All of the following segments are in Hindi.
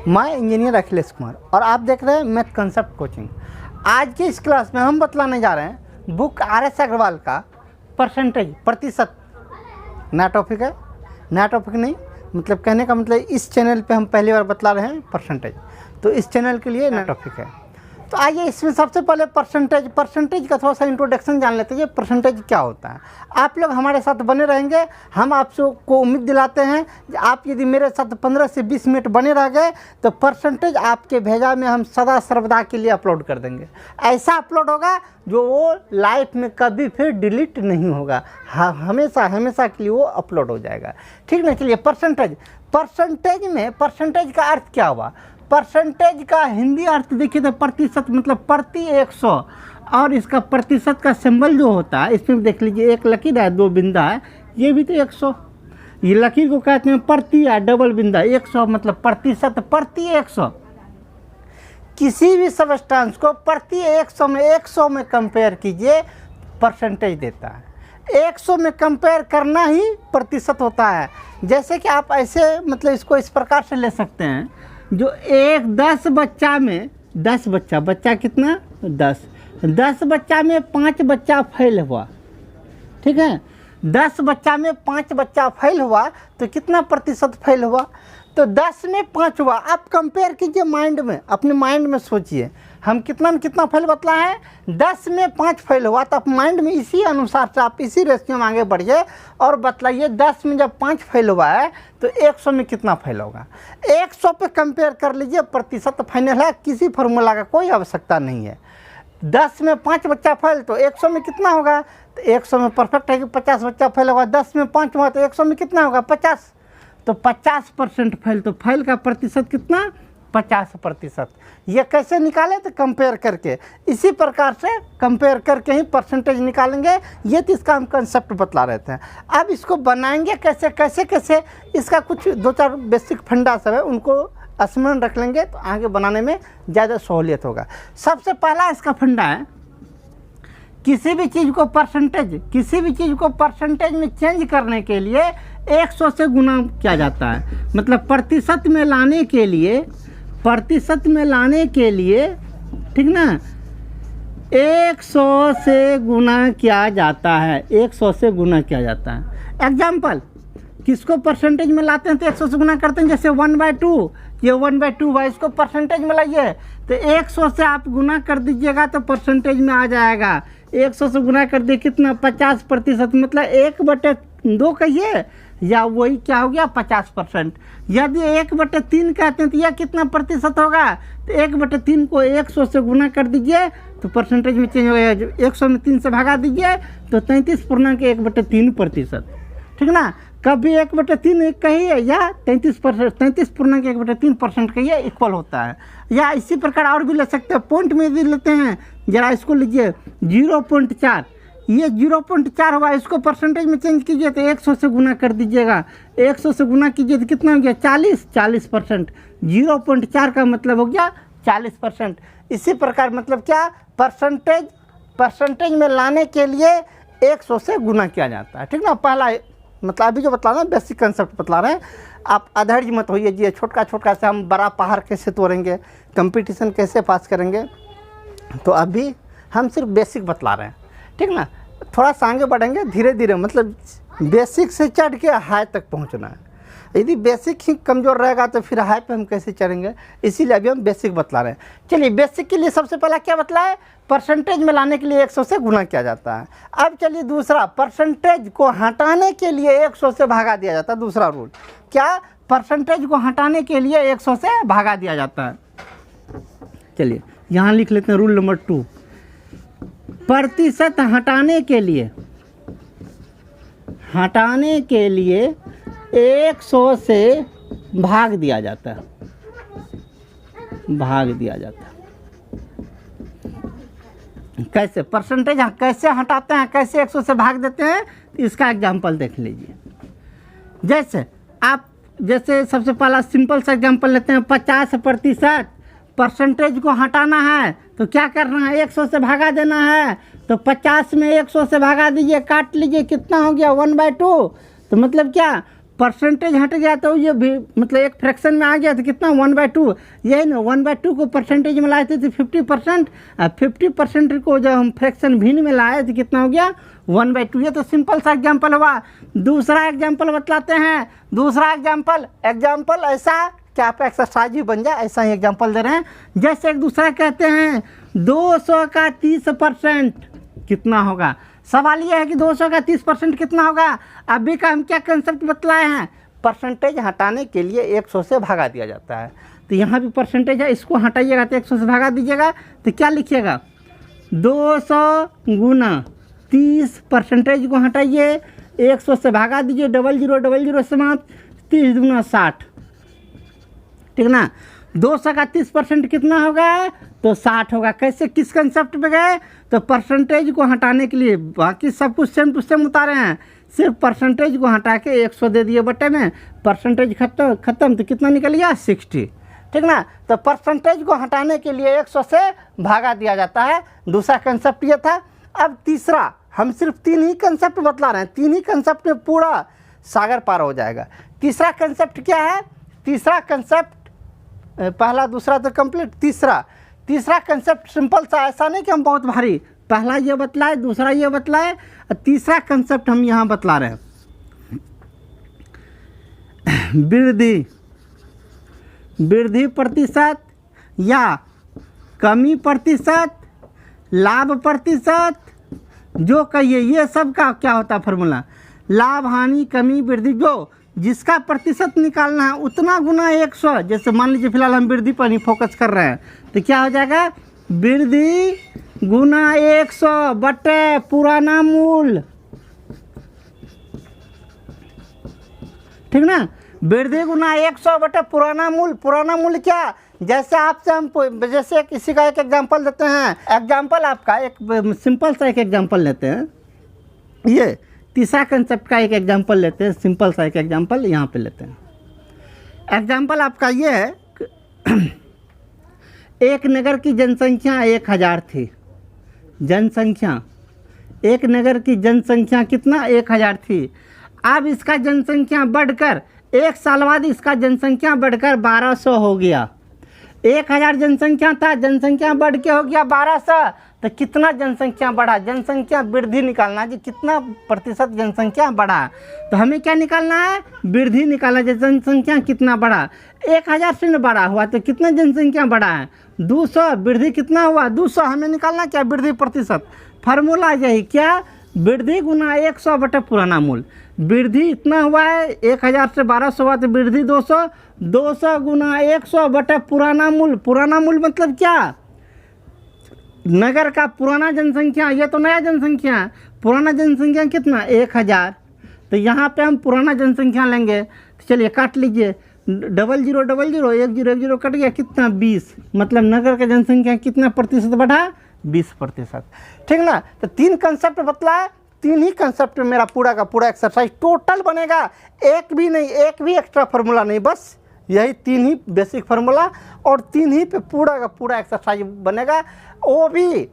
मैं इंजीनियर अखिलेश कुमार और आप देख रहे हैं मैथ कंसेप्ट कोचिंग। आज की इस क्लास में हम बतलाने जा रहे हैं बुक RS अग्रवाल का परसेंटेज, प्रतिशत। नया टॉपिक है, नया टॉपिक नहीं, मतलब कहने का मतलब इस चैनल पे हम पहली बार बतला रहे हैं परसेंटेज, तो इस चैनल के लिए नया टॉपिक है। तो आइए इसमें सबसे पहले परसेंटेज का थोड़ा सा इंट्रोडक्शन जान लेते हैं। ये परसेंटेज क्या होता है। आप लोग हमारे साथ बने रहेंगे, हम आपको उम्मीद दिलाते हैं कि आप यदि मेरे साथ 15 से 20 मिनट बने रह गए तो परसेंटेज आपके भेजा में हम सदा सर्वदा के लिए अपलोड कर देंगे। ऐसा अपलोड होगा जो वो लाइफ में कभी फिर डिलीट नहीं होगा, हमेशा के लिए वो अपलोड हो जाएगा। ठीक ना। चलिए परसेंटेज का अर्थ क्या हुआ। परसेंटेज का हिंदी अर्थ देखिए तो प्रतिशत, मतलब प्रति 100, और इसका प्रतिशत का सिंबल जो होता है इसमें देख लीजिए, एक लकीर है, दो बिंदा है, ये भी तो 100। ये लकीर को कहते हैं प्रति या डबल बिंदा, 100 मतलब प्रतिशत, प्रति 100। किसी भी सब्सटेंस को प्रति 100 में कंपेयर कीजिए, परसेंटेज देता है। 100 में कंपेयर करना ही प्रतिशत होता है। जैसे कि आप ऐसे मतलब इसको इस प्रकार से ले सकते हैं, जो 10 बच्चा में 10 बच्चा कितना 10 बच्चा में 5 बच्चा फेल हुआ। ठीक है, 10 बच्चा में 5 बच्चा फेल हुआ तो कितना प्रतिशत फेल हुआ, तो 10 में 5 हुआ। आप कंपेयर कीजिए माइंड में, अपने माइंड में सोचिए हम कितना फेल बतला है, 10 में 5 फेल हुआ, तो आप माइंड में इसी अनुसार से आप इसी रेशियो में आगे बढ़िए और बतलाइए 10 में जब 5 फेल हुआ है तो 100 में कितना फेल होगा। 100 पे कंपेयर कर लीजिए, प्रतिशत फाइनल है, किसी फार्मूला का कोई आवश्यकता नहीं है। 10 में 5 बच्चा फेल तो 100 में कितना होगा, तो 100 में परफेक्ट है कि 50 बच्चा फेल होगा। 10 में 5 हुआ तो 100 में कितना होगा 50, तो 50% फेल, तो फेल का प्रतिशत कितना 50%। ये कैसे निकालें, तो कंपेयर करके, इसी प्रकार से कंपेयर करके ही परसेंटेज निकालेंगे। ये तो इसका हम कंसेप्ट बतला रहे थे। अब इसको बनाएंगे कैसे, इसका कुछ 2-4 बेसिक फंडा सब है, उनको स्मरण रख लेंगे तो आगे बनाने में ज़्यादा सहूलियत होगा। सबसे पहला इसका फंडा है, किसी भी चीज़ को परसेंटेज में चेंज करने के लिए 100 से गुना किया जाता है। मतलब प्रतिशत में लाने के लिए ठीक ना, 100 से गुना किया जाता है, 100 से गुना किया जाता है। एग्जाम्पल, किसको परसेंटेज में लाते हैं तो 100 से गुना करते हैं। जैसे 1/2, ये 1/2 है, इसको परसेंटेज में लाइए तो 100 से आप गुना कर दीजिएगा तो परसेंटेज में आ जाएगा। 100 से गुना कर दिए कितना 50%, मतलब 1/2 कहिए, या वही क्या हो गया 50%। यदि 1/3 कहते हैं तो यह कितना प्रतिशत होगा, तो 1/3 को 100 से गुना कर दीजिए तो परसेंटेज में चेंज हो गया। 100 में 3 से भगा दीजिए तो 33.1/3%। ठीक ना। कभी 1/3 कहिए या 33.1/3% कहिए, इक्वल होता है। या इसी प्रकार और भी ले सकते हैं, पॉइंट में भी लेते हैं। जरा इसको लीजिए 0.4, ये 0.4 हुआ, इसको परसेंटेज में चेंज कीजिए तो 100 से गुना कर दीजिएगा। 100 से गुना कीजिए तो कितना हो गया 40%। 0.4 का मतलब हो गया 40%। इसी प्रकार मतलब क्या, परसेंटेज में लाने के लिए 100 से गुना किया जाता है। ठीक ना। पहला मतलब अभी जो बतला रहे हैं बेसिक कंसेप्ट बतला रहे हैं, आप अधैर्य मत होइए जी, छोटका से हम बड़ा पहाड़ कैसे तोड़ेंगे, कंपटीशन कैसे पास करेंगे, तो अभी हम सिर्फ बेसिक बतला रहे हैं। ठीक ना। थोड़ा सा आगे बढ़ेंगे धीरे धीरे, मतलब बेसिक से चढ़ के हाई तक पहुंचना है। यदि बेसिक ही कमज़ोर रहेगा तो फिर हाई पे हम कैसे चढ़ेंगे, इसीलिए अभी हम बेसिक बतला रहे हैं। चलिए बेसिक के लिए सबसे पहला क्या बतलाए, परसेंटेज में लाने के लिए 100 से गुना किया जाता है। अब चलिए दूसरा, परसेंटेज को हटाने के लिए 100 से भागा दिया जाता है। दूसरा रूल क्या, परसेंटेज को हटाने के लिए 100 से भागा दिया जाता है। चलिए यहाँ लिख लेते हैं रूल नंबर 2, प्रतिशत हटाने के लिए 100 से भाग दिया जाता है। कैसे परसेंटेज कैसे हटाते हैं, कैसे 100 से भाग देते हैं, इसका एग्जांपल देख लीजिए। जैसे सबसे पहला सिंपल सा एग्जांपल लेते हैं, 50% परसेंटेज को हटाना है तो क्या करना है, 100 से भागा देना है। तो 50 में 100 से भागा दीजिए, काट लीजिए, कितना हो गया 1/2। तो मतलब क्या, परसेंटेज हट गया तो ये भी मतलब एक फ्रैक्शन में आ गया तो कितना 1/2, यही ना 1/2 को परसेंटेज में लाए थे तो 50%, 50% को जब हम फ्रैक्शन भिन्न में लाए तो कितना हो गया 1/2। ये तो सिंपल सा एग्जाम्पल हुआ। दूसरा एग्जाम्पल बतलाते हैं। दूसरा एग्जाम्पल ऐसा कि आपका एक्सरसाइज भी बन जाए, ऐसा ही एग्जाम्पल दे रहे हैं। जैसे एक दूसरा कहते हैं 200 का 30% कितना होगा। सवाल यह है कि 200 का 30% कितना होगा। अभी का हम क्या कंसेप्ट बतलाए हैं, परसेंटेज हटाने के लिए 100 से भागा दिया जाता है। तो यहाँ भी परसेंटेज है, इसको हटाइएगा तो 100 से भागा दीजिएगा तो क्या लिखिएगा 200 गुना 30, परसेंटेज को हटाइए 100 से भागा दीजिए, 00 समाप्त, 30 दूना 60, ठीक ना। 200 का 30% कितना होगा तो 60 होगा। कैसे, किस कंसेप्ट पे गए तो परसेंटेज को हटाने के लिए, बाकी सब कुछ सेम टू सेम उतारे हैं, सिर्फ परसेंटेज को हटा के 100 दे दिए बटे में, परसेंटेज खत्म तो कितना निकल गया 60, ठीक ना। तो परसेंटेज को हटाने के लिए 100 से भागा दिया जाता है। दूसरा कंसेप्ट ये था। अब तीसरा, हम सिर्फ 3 ही कंसेप्ट बतला रहे हैं, 3 ही कंसेप्ट में पूरा सागर पार हो जाएगा। तीसरा कंसेप्ट क्या है, तीसरा कंसेप्ट, पहला दूसरा तो कंप्लीट, तीसरा कंसेप्ट सिंपल सा, ऐसा नहीं कि हम बहुत भारी, पहला ये बतलाए, दूसरा ये बतलाए, तीसरा कंसेप्ट हम यहाँ बतला रहे हैं। वृद्धि प्रतिशत या कमी प्रतिशत, लाभ प्रतिशत, जो कहिए ये सब का क्या होता है फॉर्मूला, लाभ हानि कमी वृद्धि, जो जिसका प्रतिशत निकालना है उतना गुना 100। जैसे मान लीजिए फिलहाल हम वृद्धि पर ही फोकस कर रहे हैं तो क्या हो जाएगा वृद्धि गुना 100 बटे पुराना मूल, ठीक ना। वृद्धि गुना 100 बटे पुराना मूल। पुराना मूल क्या, जैसे आपसे हम जैसे किसी का एक एग्जांपल देते हैं, एग्जांपल आपका एक सिंपल सा एक एग्जांपल लेते हैं, ये तीसरा कंसेप्ट का एक एग्जांपल लेते हैं, सिंपल सा एक एग्जांपल यहाँ पे लेते हैं। एग्जांपल आपका ये है, एक नगर की जनसंख्या 1000 थी, जनसंख्या एक नगर की जनसंख्या कितना 1000 थी। अब इसका जनसंख्या बढ़कर 1 साल बाद इसका जनसंख्या बढ़कर 1200 हो गया। 1000 जनसंख्या था, जनसंख्या बढ़ के हो गया 1200, तो कितना जनसंख्या बढ़ा, जनसंख्या वृद्धि निकालना है, कितना प्रतिशत जनसंख्या बढ़ा। तो हमें क्या निकालना है, वृद्धि निकालना है, जनसंख्या कितना बढ़ा। 1000 से न बढ़ा हुआ तो कितना जनसंख्या बढ़ा है 200, वृद्धि कितना हुआ 200, हमें निकालना क्या वृद्धि प्रतिशत। फार्मूला यही क्या, वृद्धि गुना 100 बटे पुराना मूल। वृद्धि इतना हुआ है 1000 से 1200 हुआ तो वृद्धि 200, 200 गुना 100 बटे पुराना मूल। पुराना मूल मतलब क्या, नगर का पुराना जनसंख्या, ये तो नया जनसंख्या, पुराना जनसंख्या कितना 1000, तो यहाँ पे हम पुराना जनसंख्या लेंगे। तो चलिए काट लीजिए, 0000 10 कट गया कितना 20, मतलब नगर का जनसंख्या कितना प्रतिशत बढ़ा 20%, ठीक ना। तो 3 कंसेप्ट बतलाए, 3 ही कंसेप्ट में मेरा पूरा का पूरा एक्सरसाइज टोटल बनेगा, एक भी नहीं, एक भी एक्स्ट्रा फार्मूला नहीं, बस यही 3 ही बेसिक फार्मूला और 3 ही पे पूरा का पूरा एक्सरसाइज बनेगा। वो भी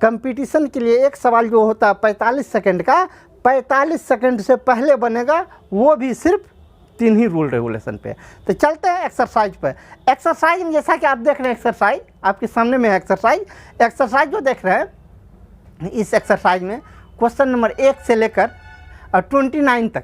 कंपटीशन के लिए एक सवाल जो होता है 45 सेकंड का, 45 सेकंड से पहले बनेगा, वो भी सिर्फ 3 ही रूल रेगुलेशन पे। तो चलते हैं एक्सरसाइज पे। एक्सरसाइज में जैसा कि आप देख रहे हैं, एक्सरसाइज आपके सामने में है। एक्सरसाइज जो देख रहे हैं, इस एक्सरसाइज में क्वेश्चन नंबर 1 से लेकर 29 तक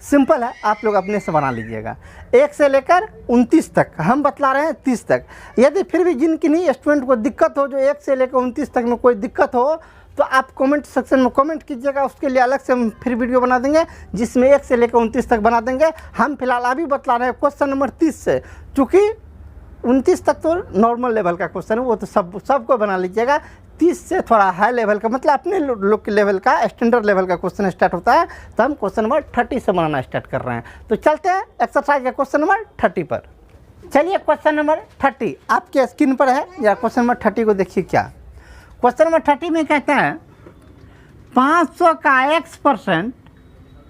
सिंपल है, आप लोग अपने से बना लीजिएगा। 1 से लेकर 29 तक, हम बतला रहे हैं 30 तक। यदि फिर भी जिनकी नहीं स्टूडेंट को दिक्कत हो, जो 1 से लेकर 29 तक में कोई दिक्कत हो, तो आप कमेंट सेक्शन में कमेंट कीजिएगा, उसके लिए अलग से हम फिर वीडियो बना देंगे जिसमें 1 से लेकर 29 तक बना देंगे। हम फिलहाल अभी बतला रहे हैं क्वेश्चन नंबर 30 से, चूँकि 29 तक तो नॉर्मल लेवल का क्वेश्चन है, वो तो सबको बना लीजिएगा। 30 से थोड़ा हाई लेवल का, मतलब अपने लोग के लेवल का, स्टैंडर्ड लेवल का क्वेश्चन स्टार्ट होता है, तो हम क्वेश्चन नंबर 30 से बनाना स्टार्ट कर रहे हैं। तो चलते हैं एक्सरसाइज का क्वेश्चन नंबर 30 पर। चलिए क्वेश्चन नंबर 30 आपके स्क्रीन पर है, या क्वेश्चन नंबर 30 को देखिए क्या क्वेश्चन नंबर 30 में कहता है 500 का x%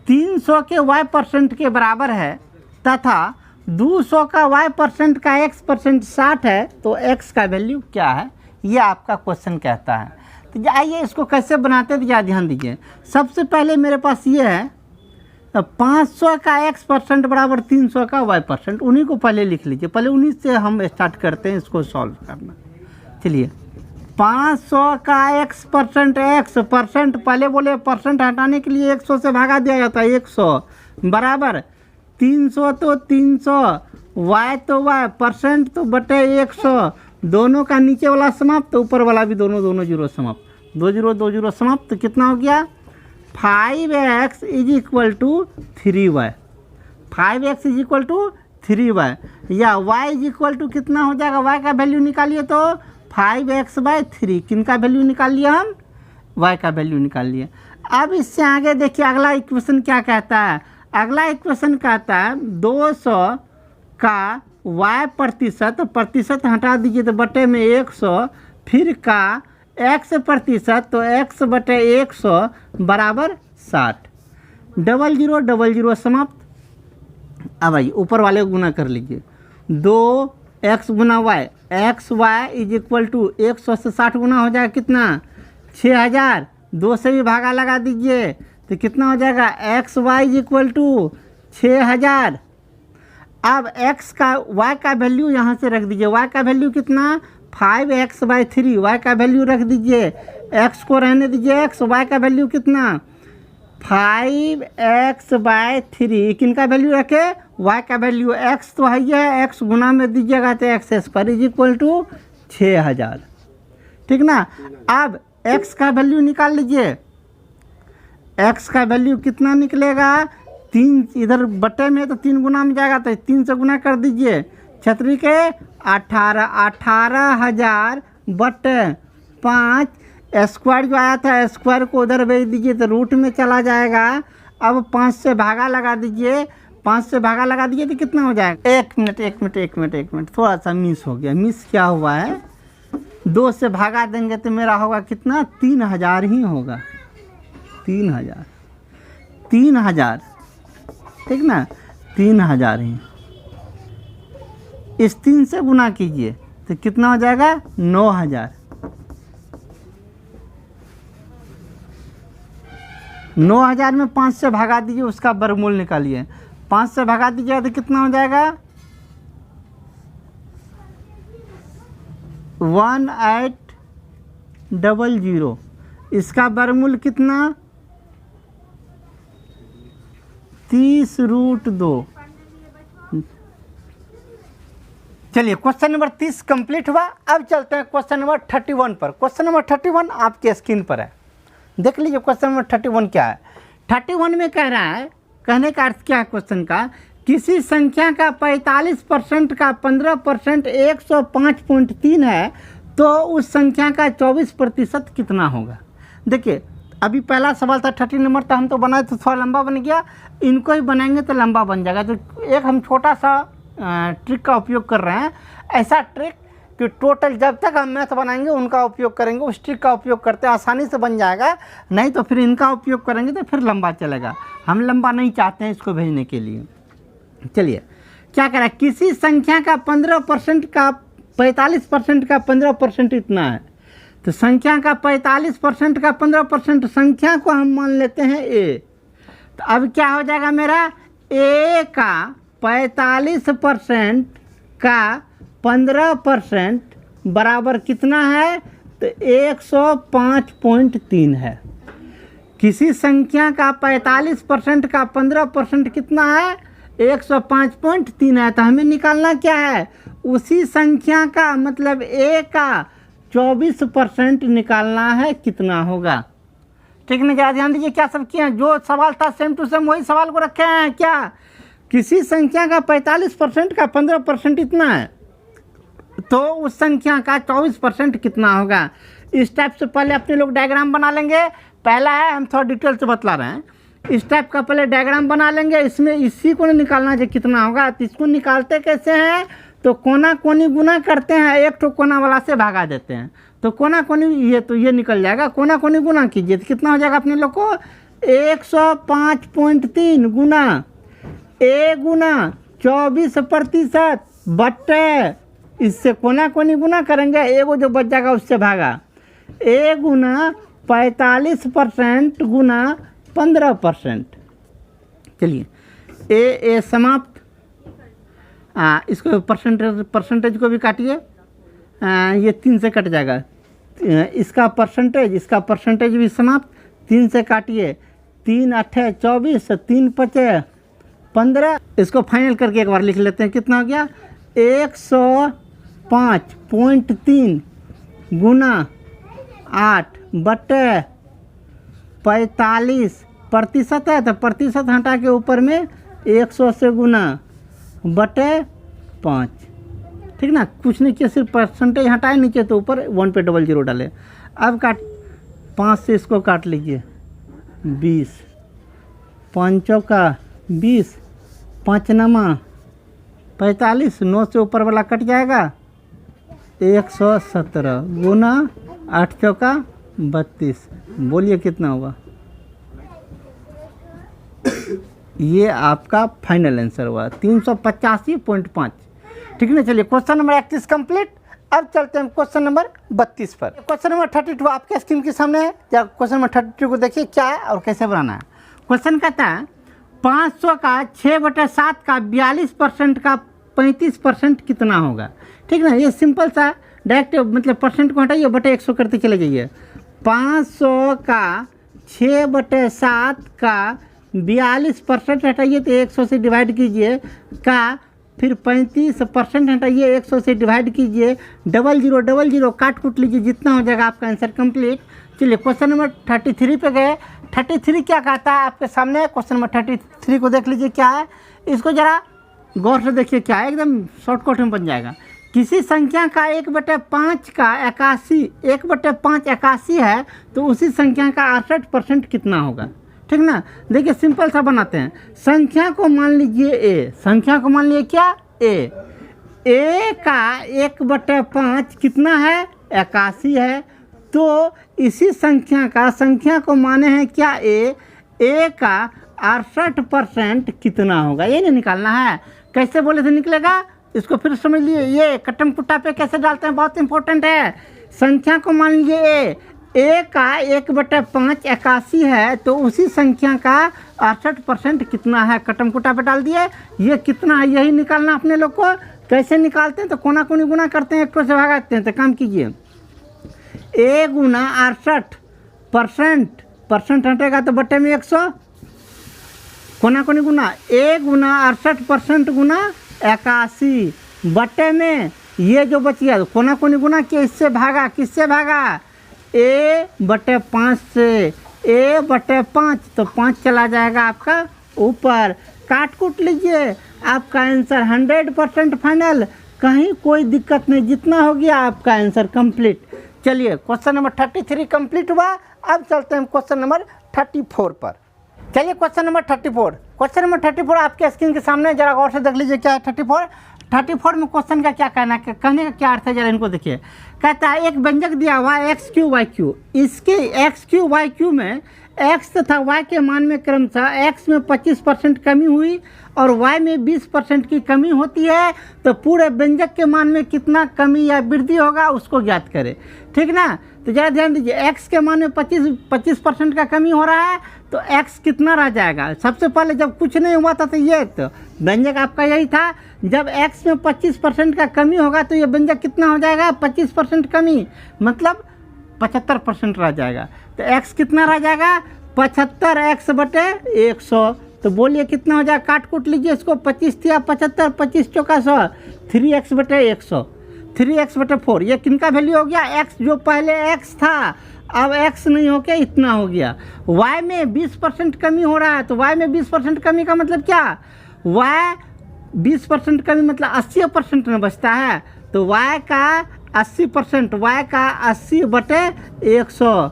300 के y% के बराबर है तथा 200 का y% का x% 60 है, तो x का वैल्यू क्या है, ये आपका क्वेश्चन कहता है। तो आइए इसको कैसे बनाते हैं, तो क्या ध्यान दीजिए। सबसे पहले मेरे पास ये है 500 का x% बराबर 300 का y%, उन्हीं को पहले लिख लीजिए। पहले उन्हीं से हम स्टार्ट करते हैं इसको सॉल्व करना। चलिए 500 का x% x% पहले बोले परसेंट हटाने के लिए 100 से भागा दिया जाता है, 100 बराबर 300 तो 300, y तो y, परसेंट तो बटे 100, दोनों का नीचे वाला समाप्त तो ऊपर वाला भी दोनों जीरो समाप्त, 2 जीरो समाप्त। तो कितना हो गया 5x is equal to 3y, 5x is equal to 3y, या y इज इक्वल टू कितना हो जाएगा, y का वैल्यू निकालिए तो 5x/3, किन का वैल्यू निकाल लिया हम, y का वैल्यू निकाल लिया। अब इससे आगे देखिए अगला इक्वेशन क्या कहता है, अगला इक्वेशन कहता है 200 का y% हटा दीजिए तो बटे में 100, फिर का x% तो x बटे 100 बराबर 60, 00 समाप्त। अब आइए ऊपर वाले को गुना कर लीजिए, 2x गुना y, x y is equal to 100 से 60 गुना हो जाएगा कितना 6000, 2 से भी भागा लगा दीजिए तो कितना हो जाएगा x y is equal to 6000। अब x का y का वैल्यू यहाँ से रख दीजिए, y का वैल्यू कितना 5x/3, y का वैल्यू रख दीजिए, x को रहने दीजिए x, y का वैल्यू कितना 5x/3, किन का वैल्यू रखे y का वैल्यू, x तो है x गुना में दीजिएगा तो x² इज इक्वल टू 6000, ठीक ना। अब x का वैल्यू निकाल लीजिए, x का वैल्यू कितना निकलेगा 3, इधर बटे में तो 3 गुना में जाएगा तो 3 से गुना कर दीजिए, छतरी के 18,000 बटे 5, स्क्वायर जो आया था स्क्वायर को उधर भेज दीजिए तो रूट में चला जाएगा। अब 5 से भागा लगा दीजिए, 5 से भागा लगा दीजिए तो कितना हो जाएगा, एक मिनट थोड़ा सा मिस हो गया। मिस क्या हुआ है, 2 से भागा देंगे तो मेरा होगा कितना 3000 ही होगा, 3000 ठीक ना, 3000 ही। इस 3 से गुना कीजिए तो कितना हो जाएगा 9000, 9000 में 5 से भागा दीजिए, उसका वर्गमूल निकालिए, 5 से भागा दीजिएगा तो कितना हो जाएगा 1800, इसका वर्गमूल कितना 30√2। चलिए क्वेश्चन नंबर 30 कंप्लीट हुआ। अब चलते हैं क्वेश्चन नंबर 31 पर। क्वेश्चन नंबर 31 आपके स्क्रीन पर है, देख लीजिए क्वेश्चन नंबर 31 क्या है। 31 में कह रहा है, कहने का अर्थ क्या है क्वेश्चन का, किसी संख्या का 45% का 15% 105.3 है तो उस संख्या का 24% कितना होगा। देखिए अभी पहला सवाल था 30 नंबर था, हम तो बनाए तो थोड़ा लंबा बन गया, इनको ही बनाएंगे तो लंबा बन जाएगा। तो एक हम छोटा सा ट्रिक का उपयोग कर रहे हैं, ऐसा ट्रिक कि टोटल जब तक हम मैथ बनाएंगे उनका उपयोग करेंगे, उस ट्रिक का उपयोग करते हैं आसानी से बन जाएगा, नहीं तो फिर इनका उपयोग करेंगे तो फिर लंबा चलेगा, हम लंबा नहीं चाहते हैं इसको भेजने के लिए। चलिए क्या कह रहा है, किसी संख्या का 15% का 45% का 15% इतना है, तो संख्या का 45% का 15% संख्या को हम मान लेते हैं a। तो अब क्या हो जाएगा मेरा, a का 45% का 15% बराबर कितना है, तो 105.3 है। किसी संख्या का 45% का 15% कितना है, 105.3 है। तो हमें निकालना क्या है, उसी संख्या का मतलब a का 24% निकालना है, कितना होगा। ठीक ना, क्या ध्यान दीजिए क्या सब किए हैं, जो सवाल था सेम टू सेम वही सवाल को रखे हैं। क्या, किसी संख्या का 45% का 15% इतना है तो उस संख्या का 24% कितना होगा। इस टाइप से पहले अपने लोग डायग्राम बना लेंगे। पहला है, हम थोड़ा डिटेल से बतला रहे हैं, इस टाइप का पहले डायग्राम बना लेंगे, इसमें इसी को निकालना है कितना होगा। तो इसको निकालते कैसे हैं, तो कोना कोनी गुना करते हैं, एक तो कोना वाला से भागा देते हैं, तो कोना कोनी ये निकल जाएगा, कोना कोनी गुना कीजिए तो कितना हो जाएगा अपने लोग को 105.3 गुना a गुना 24% बटे, इससे कोना कोनी गुना करेंगे, एगो जो बच जाएगा उससे भागा, a गुना 45% गुना 15%, चलिए ए समाप्त। इसको परसेंटेज को भी काटिए, ये 3 से कट जाएगा। इसका परसेंटेज भी समाप्त, 3 से काटिए, 3 8 24, 3 5 15। इसको फाइनल करके एक बार लिख लेते हैं, कितना हो गया 105.3 गुना 8/45% है, तो प्रतिशत हटा के ऊपर में 100 से गुना बटे 5, ठीक ना। कुछ नहीं किया, सिर्फ परसेंटेज हटाए, नीचे तो ऊपर 1 पे 00 डाले। अब काट 5 से इसको काट लीजिए, 20, 5 का 20, 5 नमा 45, 9 से ऊपर वाला कट जाएगा, 117 गुना 8 चौका 32। बोलिए कितना होगा? ये आपका फाइनल आंसर हुआ 385.5, ठीक है ना। चलिए क्वेश्चन नंबर 31 कंप्लीट। अब चलते हैं क्वेश्चन नंबर 32 पर। क्वेश्चन नंबर 32 आपके स्क्रीन के सामने है। या क्वेश्चन नंबर 32 को देखिए क्या है और कैसे बनाना है। क्वेश्चन कहता है 500 का 6/7 का 42% का 35% कितना होगा, ठीक ना। ये सिंपल सा डायरेक्ट मतलब परसेंट को हटाइए, बटे 100 करते चले जाइए। 500 का 6/7 का 42% हटाइए तो 100 से डिवाइड कीजिए का, फिर 35% हटाइए 100 से डिवाइड कीजिए, 0000 काट कूट लीजिए, जितना हो जाएगा आपका आंसर कंप्लीट। चलिए क्वेश्चन नंबर 33 पे गए। 33 क्या कहता है आपके सामने, क्वेश्चन नंबर 33 को देख लीजिए क्या है। इसको ज़रा गौर से देखिए क्या है, एकदम शॉर्टकट में बन जाएगा। किसी संख्या का 1/5 का 81, 1/5 81 है, तो उसी संख्या का 68% कितना होगा, ठीक ना। देखिए सिंपल सा बनाते हैं। संख्या को मान लीजिए ए, संख्या को मान लीजिए क्या ए का 1/5 कितना है 81 है, तो इसी संख्या को माने हैं क्या ए का 68% कितना होगा, ये नहीं निकालना है। कैसे बोले थे निकलेगा, इसको फिर समझ लिए। ये कट्टम पुट्टा पे कैसे डालते हैं, बहुत इंपॉर्टेंट है। संख्या को मान लीजिए ए का 1/5 81 है, तो उसी संख्या का 68% कितना है, कट्टम पुट्टा पे डाल दिए। ये कितना है यही निकालना अपने लोग को। कैसे निकालते हैं, तो कोना कोनी गुना करते हैं, 1 से भागाते हैं। तो काम कीजिए, ए गुना 68% हटेगा तो बटे में 100, कोना कोनी गुना, ए गुना 68% गुना 81 बटे में ये जो बच गया, कोना कोनी गुना किया, इससे भागा, किससे भागा A/5 से, A/5 तो 5 चला जाएगा आपका ऊपर। काट कूट लीजिए, आपका आंसर 100% फाइनल, कहीं कोई दिक्कत नहीं, जितना हो गया आपका आंसर कंप्लीट। चलिए क्वेश्चन नंबर 33 कंप्लीट हुआ। अब चलते हैं क्वेश्चन नंबर 34 पर। चलिए क्वेश्चन नंबर 34 आपके स्क्रीन के सामने, जरा गौर से देख लीजिए क्या है 34 में क्वेश्चन का क्या कहना है, कहने का क्या अर्थ है, जरा इनको देखिए। कहता है एक व्यंजक दिया हुआ है x3 y3, इसके x3 y3 में x तथा y के मान में क्रमशः x में 25% कमी हुई और y में 20% की कमी होती है, तो पूरे व्यंजक के मान में कितना कमी या वृद्धि होगा उसको ज्ञात करें, ठीक ना। तो जरा ध्यान दीजिए, x के मान में 25% का कमी हो रहा है, तो x कितना रह जाएगा। सबसे पहले जब कुछ नहीं हुआ था तो ये तो व्यंजक आपका यही था, जब x में 25% का कमी होगा तो ये व्यंजक कितना हो जाएगा, 25% कमी मतलब 75% रह जाएगा। तो x कितना रह जाएगा 75x/100। तो बोलिए कितना हो जाएगा, काट कूट लीजिए इसको, 25 थिया 75, 25 चौका 100, 3x/100, 3x/4। ये किनका वैल्यू हो गया, x जो पहले x था अब x नहीं हो के इतना हो गया। y में 20% कमी हो रहा है, तो y में 20% कमी का मतलब क्या, y 20% कमी मतलब 80% में बचता है, तो y का 80%, y का 80/100,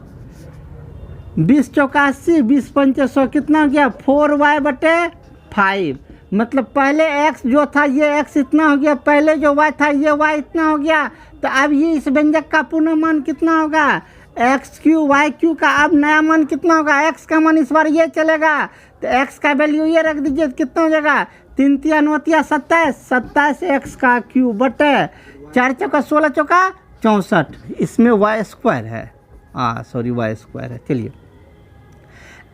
20 चौका 80, 20 पंचे 100, कितना हो गया 4y/5। मतलब पहले x जो था ये x इतना हो गया, पहले जो y था ये y इतना हो गया। तो अब ये इस व्यंजक का पुनः मान कितना होगा, x3 y3 का अब नया मान कितना होगा, x का मान इस बार ये चलेगा, तो x का वैल्यू ये रख दीजिए, कितना हो जाएगा 3 तिया 9 तिया 27, 27x का क्यूब बटे 4 चौका 16 चौका 64, इसमें y² है, y² है। चलिए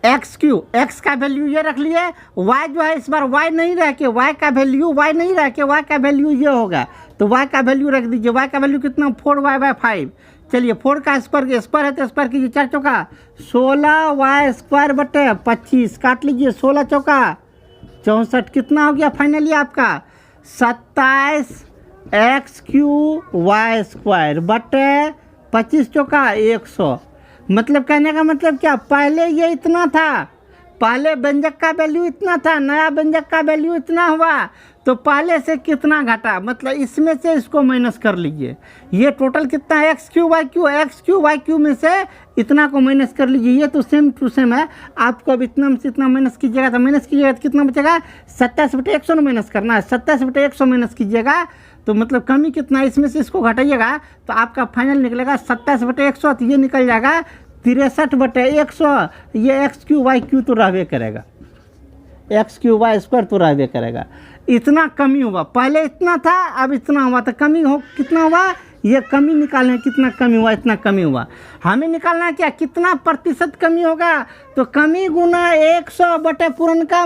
एक्स क्यू, एक्स का वैल्यू ये रख लिए, वाई जो है इस बार वाई नहीं रह के, वाई का वैल्यू वाई नहीं रह के वाई का वैल्यू ये होगा, तो वाई का वैल्यू रख दीजिए। वाई का वैल्यू कितना 4y/5। चलिए 4 का स्क्वायर है तो स्क्वायर कीजिए, 4 चौका 16y² बटे 25, काट लीजिए 16 चौका 64, कितना हो गया फाइनली आपका 27x³ बटे 25 चौका 100। मतलब कहने का मतलब क्या, पहले ये इतना था, पहले व्यंजक का वैल्यू इतना था, नया व्यंजक का वैल्यू इतना हुआ, तो पहले से कितना घटा, मतलब इसमें से इसको माइनस कर लीजिए। ये टोटल कितना है x³ में से इतना को माइनस कर लीजिए। ये तो सेम टू सेम है, आपको अब इतना में से इतना माइनस कीजिएगा तो माइनस कीजिएगा तो कितना बचेगा 27/100 माइनस करना है, 27/100 माइनस कीजिएगा तो मतलब कमी कितना है, इसमें से इसको घटाइएगा तो आपका फाइनल निकलेगा 27/100, तो ये निकल जाएगा 63/100। ये x³ तो रहबे करेगा, x³ तो रहबे करेगा। इतना कमी हुआ, पहले इतना था अब इतना हुआ, तो कमी हो कितना हुआ, ये कमी निकालना है, कितना कमी हुआ, इतना कमी हुआ। हमें निकालना है क्या, कितना प्रतिशत कमी होगा, तो कमी गुना 100 बटे पुरनका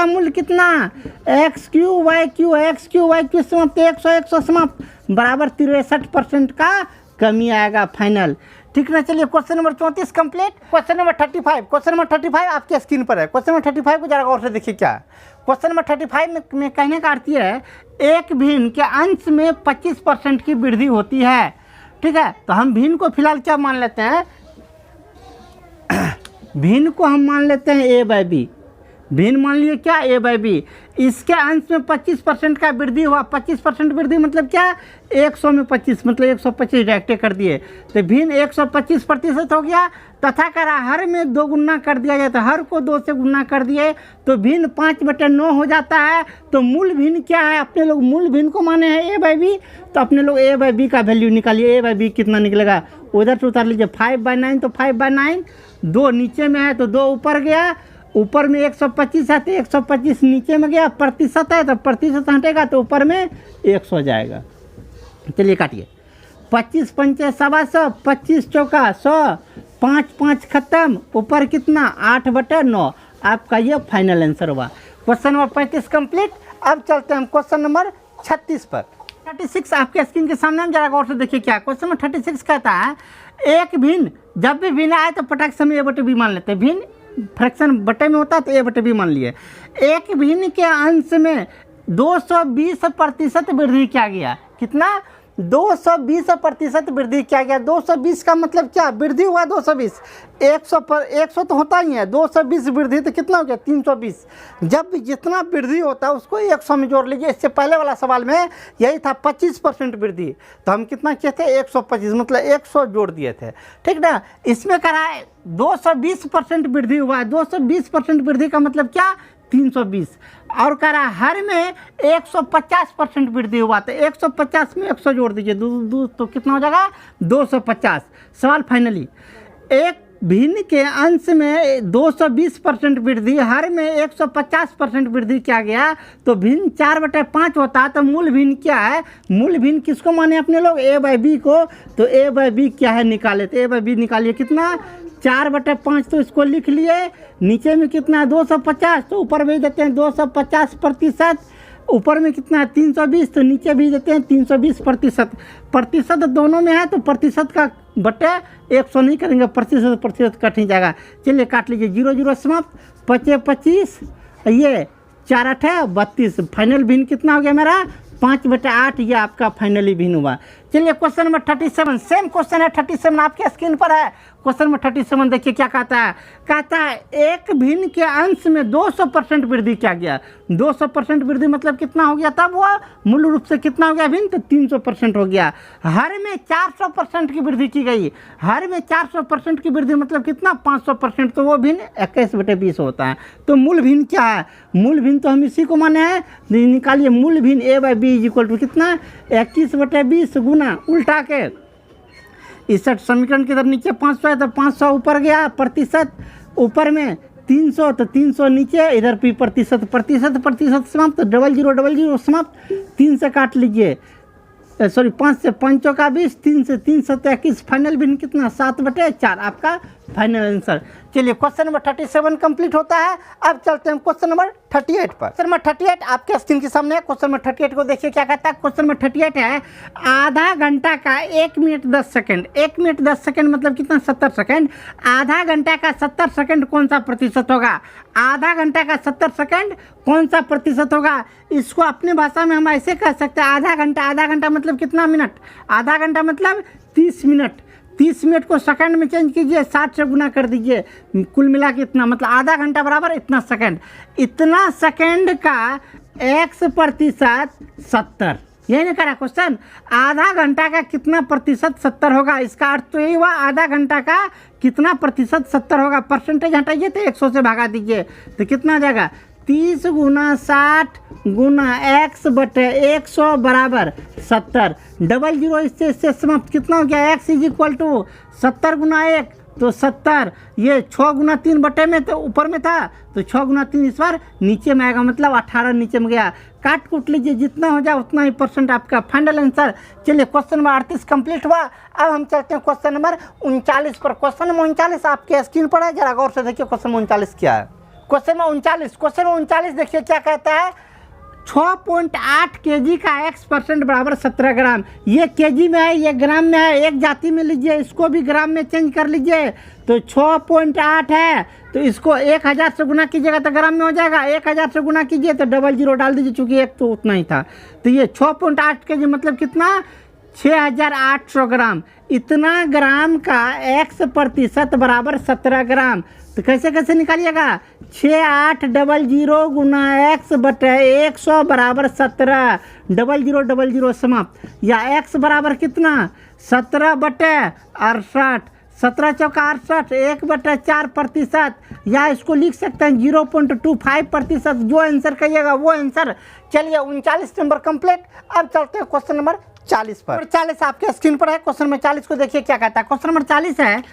मूल कितना x³ समाप्त 100 समाप्त बराबर 63% का कमी आएगा फाइनल। ठीक ना, चलिए question number 34 complete. Question number 35 आपके स्क्रीन पर है। क्वेश्चन नंबर 35 को जरा गौर से देखिए क्या क्वेश्चन नंबर 35 में कहने का अर्थ है, एक भिन्न के अंश में 25% की वृद्धि होती है। ठीक है, तो हम भिन्न को फिलहाल क्या मान लेते हैं, भिन्न को हम मान लेते हैं a/b, भिन्न मान लिए क्या a/b। इसके अंश में 25% का वृद्धि हुआ, 25% वृद्धि मतलब क्या, 100 में 25 मतलब 125 डायरेक्ट कर दिए, तो भिन्न 125% हो गया। तथा करा हर में 2 गुना कर दिया जाए, तो हर को 2 से गुना कर दिए तो भिन्न 5/9 हो जाता है। तो मूल भिन्न क्या है, अपने लोग मूल भिन्न को माने हैं a/b, तो अपने लोग a/b का वैल्यू निकालिए। a/b कितना निकलेगा, उधर से उतार लीजिए 5/9, तो 5/9 2 नीचे में है तो 2 ऊपर गया, ऊपर में 125 है तो 125 नीचे में गया, प्रतिशत है तो प्रतिशत हटेगा तो ऊपर में 100 जाएगा। चलिए काटिए, 25 पंचे 125, 25 चौका 100, 5 खत्म, ऊपर कितना 8/9, आपका ये फाइनल आंसर हुआ। Question number 35 complete. अब चलते हैं हम क्वेश्चन नंबर 36 पर। 36 आपके स्क्रीन के सामने, हम जरा गौर से देखिए क्या क्वेश्चन नंबर 36 कहता है, एक भिन्न, जब भी भिन्न आए तो पटाख समय a/b मान लेते हैं, भिन्न फ्रैक्शन बटे में होता है तो a/b मान लिए। एक भिन्न के अंश में 220% वृद्धि किया गया, कितना 220% वृद्धि किया गया। 220 का मतलब क्या, वृद्धि हुआ 220, 100 पर 100 तो होता ही है, 220 वृद्धि तो कितना हो गया 320। जब भी जितना वृद्धि होता है उसको 100 में जोड़ लीजिए। इससे पहले वाला सवाल में यही था 25% वृद्धि, तो हम कितना किए थे 125, मतलब 100 जोड़ दिए थे। ठीक ना, इसमें करा है 220% वृद्धि हुआ, 220% वृद्धि का मतलब क्या 320, और कह रहा हर में 150% वृद्धि हुआ, तो 150 में 100 जोड़ दीजिए, दो तो कितना हो जाएगा 250। सवाल फाइनली, एक भिन्न के अंश में 220% वृद्धि, हर में 150% वृद्धि किया गया, तो भिन्न 4/5 होता है। तो मूल भिन्न क्या है, मूल भिन्न किसको माने अपने लोग a/b को, तो a/b क्या है निकाले, तो a/b निकालिए कितना 4/5, तो इसको लिख लिए। नीचे में कितना है 250, तो ऊपर भेज देते हैं 250%, ऊपर में कितना है 320, तो नीचे भेज देते हैं 320%। प्रतिशत दोनों में है तो प्रतिशत का बटे 100 नहीं करेंगे, प्रतिशत कट ही जाएगा। चलिए काट लीजिए, 0 0 समाप्त, 25, ये 4 8 32, फाइनल भिन्न कितना हो गया मेरा 5/8, ये आपका फाइनली भिन्न हुआ। चलिए क्वेश्चन नंबर 37, सेम क्वेश्चन है 37 आपके स्क्रीन पर है। क्वेश्चन नंबर 37 देखिए क्या कहता है, एक भिन्न के अंश में 200% वृद्धि किया गया। 200% वृद्धि मतलब कितना हो गया, तब वो मूल रूप से कितना हो गया भिन्न, तो 300% हो गया। हर में 400% की वृद्धि की गई, हर में 400% की वृद्धि मतलब कितना 500%, तो वो भिन्न 21/20 होता है। तो मूल भिन्न क्या है, मूल भिन्न तो हम इसी को माने हैं, निकालिए मूल भिन्न a/b = कितना 21/20 गुना उल्टा के 61 समीकरण के इधर नीचे 500 है तो 500 ऊपर गया, प्रतिशत ऊपर में 300 तो 300 नीचे, इधर भी प्रतिशत समाप्त, तो 0000 समाप्त, 3 से काट लीजिए, सॉरी 5 से 5 चौका 20, 3 से 3 7 21, फाइनल भिन्न कितना 7/4 आपका फाइनल आंसर। चलिए क्वेश्चन नंबर 37 कंप्लीट होता है। अब चलते हैं क्वेश्चन नंबर 38 पर। क्वेश्चन नंबर 38 आपके स्क्रीन के सामने है। क्वेश्चन नंबर 38 को देखिए क्या कहता है। क्वेश्चन नंबर 38 है, आधा घंटा का 1 मिनट 10 सेकंड। 1 मिनट 10 सेकंड मतलब कितना? 70 सेकंड। आधा घंटा का 70 सेकंड कौन सा प्रतिशत होगा? आधा घंटा का 70 सेकंड कौन सा प्रतिशत होगा? इसको अपनी भाषा में हम ऐसे कह सकते हैं, आधा घंटा मतलब कितना मिनट? आधा घंटा मतलब 30 मिनट। 30 मिनट को सेकंड में चेंज कीजिए, 60 से गुना कर दीजिए, कुल मिला के इतना, मतलब आधा घंटा बराबर इतना सेकंड। इतना सेकंड का x% 70, यही नहीं करा क्वेश्चन। आधा घंटा का कितना प्रतिशत 70 होगा? इसका अर्थ तो यही हुआ, आधा घंटा का कितना प्रतिशत 70 होगा। परसेंटेज हटाइए तो 100 से भगा दीजिए तो कितना आ जाएगा? 30 गुना 60 गुना x/100 बराबर 70। डबल जीरो इससे समाप्त, कितना हो गया? x = 70 गुना 1 तो 70। ये 6 गुना 3 बटे में तो ऊपर में था, तो 6 गुना 3 इस बार नीचे में आएगा, मतलब 18 नीचे में गया। काट कूट लीजिए, जितना हो जाए उतना ही परसेंट आपका फाइनल आंसर। चलिए क्वेश्चन नंबर 38 कंप्लीट हुआ। अब हम चलते हैं क्वेश्चन नंबर 39 पर। क्वेश्चन नंबर 39 आपके स्क्रीन पर है, जरा गौर से देखिए क्वेश्चन नंबर 39 क्या है। क्वेश्चन नंबर 39 देखिए क्या कहता है। 6.8 kg का x% बराबर 17 ग्राम। ये kg में है, ये ग्राम में है, एक जाति में लीजिए, इसको भी ग्राम में चेंज कर लीजिए। तो 6.8 है तो इसको 1000 से गुना कीजिएगा तो ग्राम में हो जाएगा। 1000 से गुना कीजिए तो डबल जीरो डाल दीजिए, चूँकि एक तो उतना ही था। तो ये 6.8 kg मतलब कितना? 6800 ग्राम। इतना ग्राम का x% बराबर 17 ग्राम। तो कैसे कैसे निकालिएगा? 6800 गुना x/100 बराबर 17। डबल जीरो समाप्त। या x बराबर कितना? 17/68। 17 चौका 68, 1/4%। या इसको लिख सकते हैं 0.25%। जो आंसर कहिएगा वो आंसर। चलिए 39 नंबर कंप्लीट। अब चलते हैं क्वेश्चन नंबर 40 पर। 40 आपके स्क्रीन पर है। क्वेश्चन नंबर 40 को देखिए क्या कहता है। क्वेश्चन नंबर 40 है,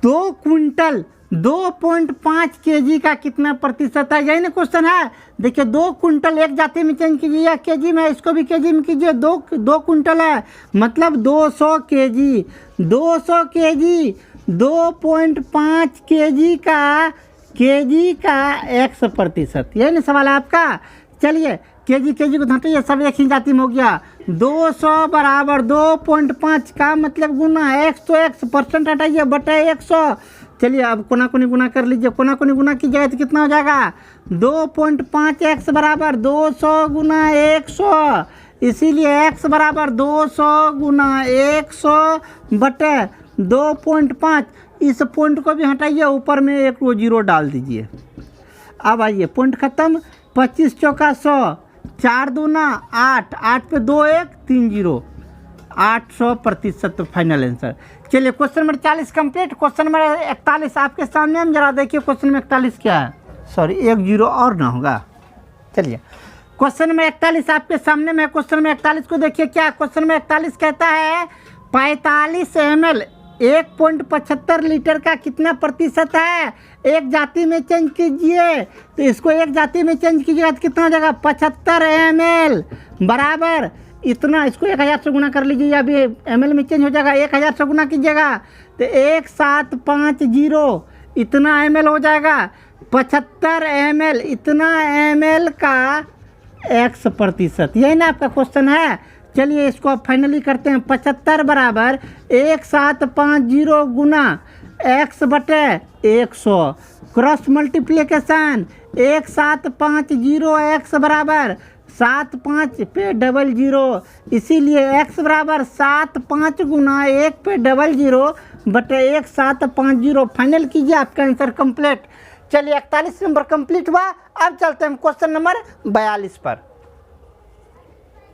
2 क्विंटल 2.5 kg का कितना प्रतिशत है? यही ना क्वेश्चन है। देखिए 2 क्विंटल एक जाति में चेंज कीजिए, या केजी में, इसको भी केजी में कीजिए। 2 क्विंटल है मतलब 200 kg। 200 kg 2.5 kg का x%, यही ना सवाल है आपका। चलिए केजी को हटाइए, सब एक ही जाति में हो गया। 200 बराबर 2.5 का मतलब गुना, x तो x, परसेंट हटाइए बटे 100। चलिए अब कोना कोनी गुना कर लीजिए। कोना कोनी गुना कीजिएगा तो कितना हो जाएगा? 2.5x बराबर 200 गुना 100। इसीलिए x बराबर 200 गुना 100 बटे 2.5। इस पॉइंट को भी हटाइए, ऊपर में एक जीरो डाल दीजिए। अब आइए पॉइंट खत्म। 25 चौका 100, 4 दूना 8, 8 पे 2 1 3 0, 800% फाइनल आंसर। चलिए question number 40 complete. Question number 41 आपके सामने, हम जरा देखिए क्वेश्चन नंबर 41 क्या है। सॉरी, 1 0 और ना होगा। चलिए क्वेश्चन नंबर 41 आपके सामने में। क्वेश्चन नंबर 41 को देखिए क्या। क्वेश्चन नंबर 41 कहता है 45 ml 1.75 लीटर का कितना प्रतिशत है? एक जाति में चेंज कीजिए, तो इसको एक जाति में चेंज कीजिएगा तो कितना हो जाएगा? 75 ml बराबर इतना। इसको 1000 से गुना कर लीजिए, अभी ml में चेंज हो जाएगा। 1000 से गुना कीजिएगा तो 1750 इतना ml हो जाएगा। 75 ml इतना ml का x%, यही ना आपका क्वेश्चन है। चलिए इसको आप फाइनली करते हैं। 75 बराबर 1750 गुना x/100, क्रॉस मल्टीप्लिकेशन। 1750 x बराबर 75 पे 00, इसीलिए x बराबर 75 गुना 1 पे 00 बटे 1750। फाइनल कीजिए, आपका आंसर कंप्लीट। चलिए 41 नंबर कंप्लीट हुआ। अब चलते हैं क्वेश्चन नंबर 42 पर।